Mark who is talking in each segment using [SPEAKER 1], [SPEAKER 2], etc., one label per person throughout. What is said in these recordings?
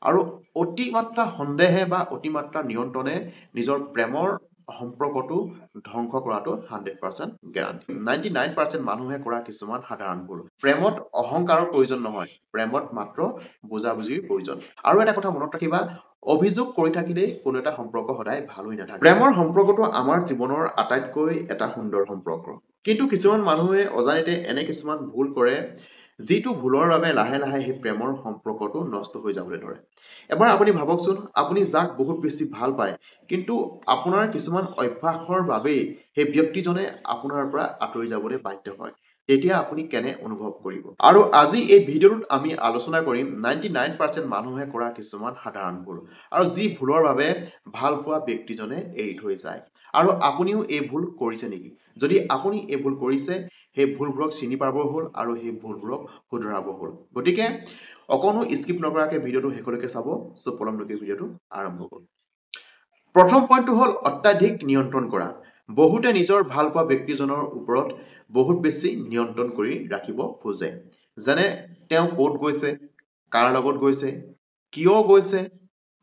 [SPEAKER 1] আৰু অতিমাত্ৰা সন্দেহে বা অতিমাত্ৰা নিয়ন্ত্ৰণে নিজৰ প্ৰেমৰ সম্পৰ্কটো ধ্বংস কৰাটো 100% গেৰাণ্টি 99% মানুহে কৰা কিছুমান সাধাৰণ ভুল প্ৰেমত অহংকাৰৰ প্ৰয়োজন নহয় প্ৰেমত মাত্ৰ বুজাবুজিৰ প্ৰয়োজন আৰু এটা কথা মনত ৰাখিবা অভিযোগ কৰি থাকিলে কোনো এটা সম্পৰ্ক সদায় ভাল হৈ নাথাকে প্ৰেমৰ সম্পৰ্কটো আমাৰ জীৱনৰ আটাইতকৈ এটা সুন্দৰ সম্পৰ্ক কিন্তু কিছুমান মানুহে অজানিতে এনে কিছুমান ভুল কৰে যিটো ভুলৰ বাবে লাহে লাহে সেই প্ৰেমৰ সম্পৰ্কটো নষ্ট হৈ যাবলৈ ধৰে এবাৰ আপুনি ভাবকচোন আপুনি যাক বহুত বেছি ভাল পায় কিন্তু আপোনাৰ কিছুমান অভ্যাসৰ বাবে সেই ব্যক্তিজনে আপোনাৰ পৰা আঁতৰি যাবলৈ বাধ্য হয় তেতিয়া আপুনি কেনে অনুভৱ কৰিব আৰু আজি এই ভিডিঅ'টোত আমি আলোচনা কৰিম 99% মানুহে কৰা কিছুমান সাধাৰণ ভুল আৰু যি ভুলৰ বাবে ভাল পোৱা ব্যক্তিজনে এৰি থৈ যায় আৰু আপুনিও এই ভুল কৰিছে নেকি যদি আপুনি এই ভুল কৰিছে সেই ভুলবোৰক চিনি পাব হ'ল আৰু সেই ভুলবোৰক শুধৰাব হ'ল গতিকে অকনো স্কিপ নকৰাকৈ ভিডিঅ'টো শেষলৈকে চাব সো পলমলৈকে ভিডিঅ'টো আৰম্ভ কৰোঁ প্ৰথম পইণ্টটো হ'ল অত্যাধিক নিয়ন্ত্ৰণ কৰা বহুতে নিজৰ ভাল পোৱা ব্যক্তিজনৰ ওপৰত বহুত বেছি নিয়ন্ত্ৰণ কৰি ৰাখিব খোজে যেনে তেওঁ ক'ত গৈছে কাৰ লগত গৈছে কিয় গৈছে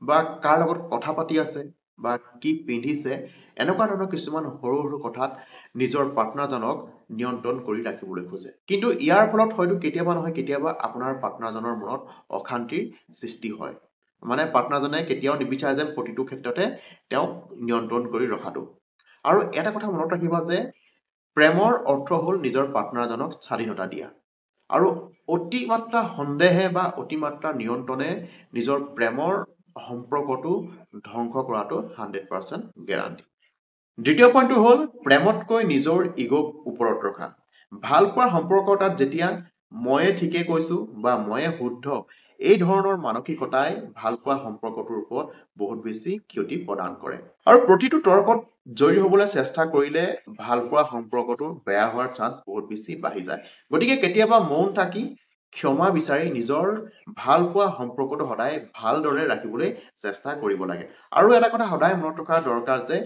[SPEAKER 1] বা কাৰ লগত কথা পাতি আছে বা কি পিন্ধিছে এনেকুৱা ধৰণৰ কিছুমান সৰু সৰু কথাত নিজৰ পাৰ্টনাৰজনক নিয়ন্ত্ৰণ কৰি ৰাখিবলৈ খোজে কিন্তু ইয়াৰ ফলত হয়তো কেতিয়াবা নহয় কেতিয়াবা আপোনাৰ পাৰ্টনাৰজনৰ মনত অশান্তিৰ সৃষ্টি হয় মানে পাৰ্টনাৰজনে কেতিয়াও নিবিচাৰে যে প্ৰতিটো ক্ষেত্ৰতে তেওঁক নিয়ন্ত্ৰণ কৰি ৰখাটো আৰু এটা কথা মনত ৰাখিবা যে প্ৰেমৰ অৰ্থ হ'ল নিজৰ পাৰ্টনাৰজনক স্বাধীনতা দিয়া আৰু অতিমাত্ৰা সন্দেহে বা অতিমাত্ৰা নিয়ন্ত্ৰণে নিজৰ প্ৰেমৰ সম্পৰ্কটো ধ্বংস কৰাটো 100% গেৰাণ্টি দ্বিতীয় পইণ্টটো হ'ল প্ৰেমতকৈ নিজৰ ইগ'ক ওপৰত ৰখা ভাল পোৱাৰ সম্পৰ্ক তাত যেতিয়া ময়ে ঠিকে কৈছো বা ময়ে শুদ্ধ এই ধৰণৰ মানসিকতাই ভাল পোৱা সম্পৰ্কটোৰ ওপৰত বহুত বেছি ক্ষতি প্ৰদান কৰে আৰু প্ৰতিটো তৰ্কত জয়ী হ'বলৈ চেষ্টা কৰিলে ভাল পোৱা সম্পৰ্কটো বেয়া হোৱাৰ চান্স বহুত বেছি বাঢ়ি যায় গতিকে কেতিয়াবা মৌন থাকি ক্ষমা বিচাৰি নিজৰ ভাল পোৱা সম্পৰ্কটো সদায় ভালদৰে ৰাখিবলৈ চেষ্টা কৰিব লাগে আৰু এটা কথা সদায় মনত ৰখা দৰকাৰ যে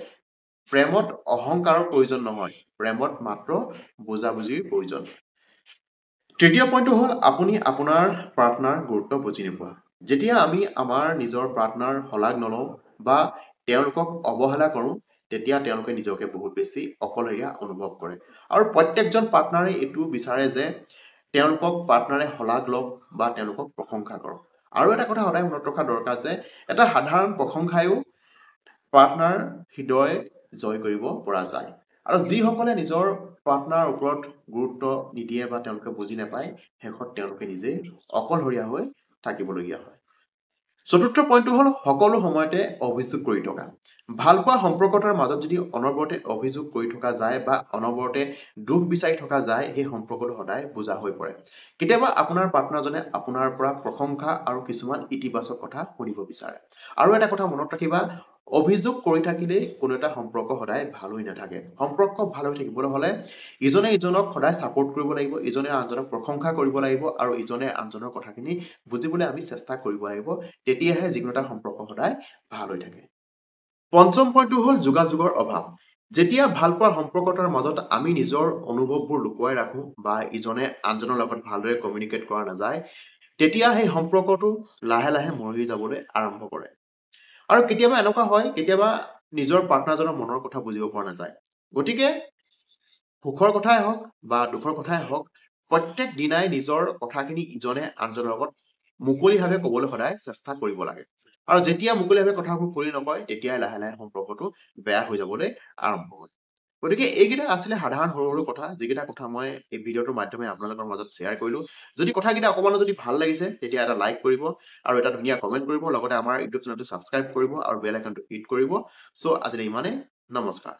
[SPEAKER 1] প্ৰেমত অহংকাৰৰ প্ৰয়োজন নহয় প্ৰেমত মাত্ৰ বুজাবুজিৰ প্ৰয়োজন তৃতীয় পইণ্টটো হ'ল আপুনি আপোনাৰ পাৰ্টনাৰ গুৰুত্ব বুজি নোপোৱা যেতিয়া আমি আমাৰ নিজৰ পাৰ্টনাৰ শলাগ নলওঁ বা তেওঁলোকক অৱহেলা কৰোঁ তেতিয়া তেওঁলোকে নিজকে বহুত বেছি অকলশৰীয়া অনুভৱ কৰে আৰু প্ৰত্যেকজন পাৰ্টনাৰে এইটো বিচাৰে যে তেওঁলোকক পাৰ্টনাৰে শলাগ লওক বা তেওঁলোকক প্ৰশংসা কৰক আৰু এটা কথা সদায় মনত ৰখা দৰকাৰ যে এটা সাধাৰণ প্ৰশংসায়ো পাৰ্টনাৰ হৃদয় জয় কৰিব পৰা যায় আৰু যিসকলে নিজৰ পাৰ্টনাৰৰ ওপৰত গুৰুত্ব নিদিয়ে বা তেওঁলোকে বুজি নাপায় শেষত তেওঁলোকে নিজে অকলশৰীয়া হৈ থাকিবলগীয়া হয় চতুৰ্থ পইণ্টটো হ'ল সকলো সময়তে অভিযোগ কৰি থকা ভাল পোৱা সম্পৰ্কটাৰ মাজত যদি অনবৰতে অভিযোগ কৰি থকা যায় বা অনবৰতে দুখ বিচাৰি থকা যায় সেই সম্পৰ্কটো সদায় বুজা হৈ পৰে কেতিয়াবা আপোনাৰ পাৰ্টনাৰজনে আপোনাৰ পৰা প্ৰশংসা আৰু কিছুমান ইতিবাচক কথা শুনিব বিচাৰে আৰু এটা কথা মনত ৰাখিবা অভিযোগ কৰি থাকিলে কোনো এটা সম্পৰ্ক সদায় ভাল হৈ নাথাকে সম্পৰ্ক ভাল হৈ থাকিবলৈ হ'লে ইজনে ইজনক সদায় সাপোৰ্ট কৰিব লাগিব ইজনে আনজনক প্ৰশংসা কৰিব লাগিব আৰু ইজনে আনজনৰ কথাখিনি বুজিবলৈ আমি চেষ্টা কৰিব লাগিব তেতিয়াহে যিকোনো এটা সম্পৰ্ক সদায় ভাল হৈ থাকে পঞ্চম পইণ্টটো হ'ল যোগাযোগৰ অভাৱ যেতিয়া ভাল পোৱাৰ সম্পৰ্কটাৰ মাজত আমি নিজৰ অনুভৱবোৰ লুকুৱাই ৰাখো বা ইজনে আনজনৰ লগত ভালদৰে কমিউনিকেট কৰা নাযায় তেতিয়া সেই সম্পৰ্কটো লাহে লাহে মৰি যাবলৈ আৰম্ভ কৰে আৰু কেতিয়াবা এনেকুৱা হয় কেতিয়াবা নিজৰ পাৰ্টনাৰজনৰ মনৰ কথা বুজিব পৰা নাযায় গতিকে সুখৰ কথাই হওক বা দুখৰ কথাই হওক প্ৰত্যেক দিনাই নিজৰ কথাখিনি ইজনে আনজনৰ লগত মুকলিভাৱে ক'বলৈ সদায় চেষ্টা কৰিব লাগে আৰু যেতিয়া মুকলিভাৱে কথাবোৰ খুলি নকয় তেতিয়াই লাহে লাহে সম্পৰ্কটো বেয়া হৈ যাবলৈ আৰম্ভ হয় গতিকে এইকেইটা আছিলে সাধাৰণ সৰু সৰু কথা যিকেইটা কথা মই এই ভিডিঅ'টোৰ মাধ্যমে আপোনালোকৰ মাজত শ্বেয়াৰ কৰিলো যদি কথাকেইটা অকণমানো যদি ভাল লাগিছে তেতিয়া এটা লাইক কৰিব আৰু এটা ধুনীয়া কমেণ্ট কৰিব লগতে আমাৰ ইউটিউব চেনেলটো ছাবস্ক্ৰাইব কৰিব আৰু বেল আইকনটো হিট কৰিব সো আজিলৈ ইমানে নমস্কাৰ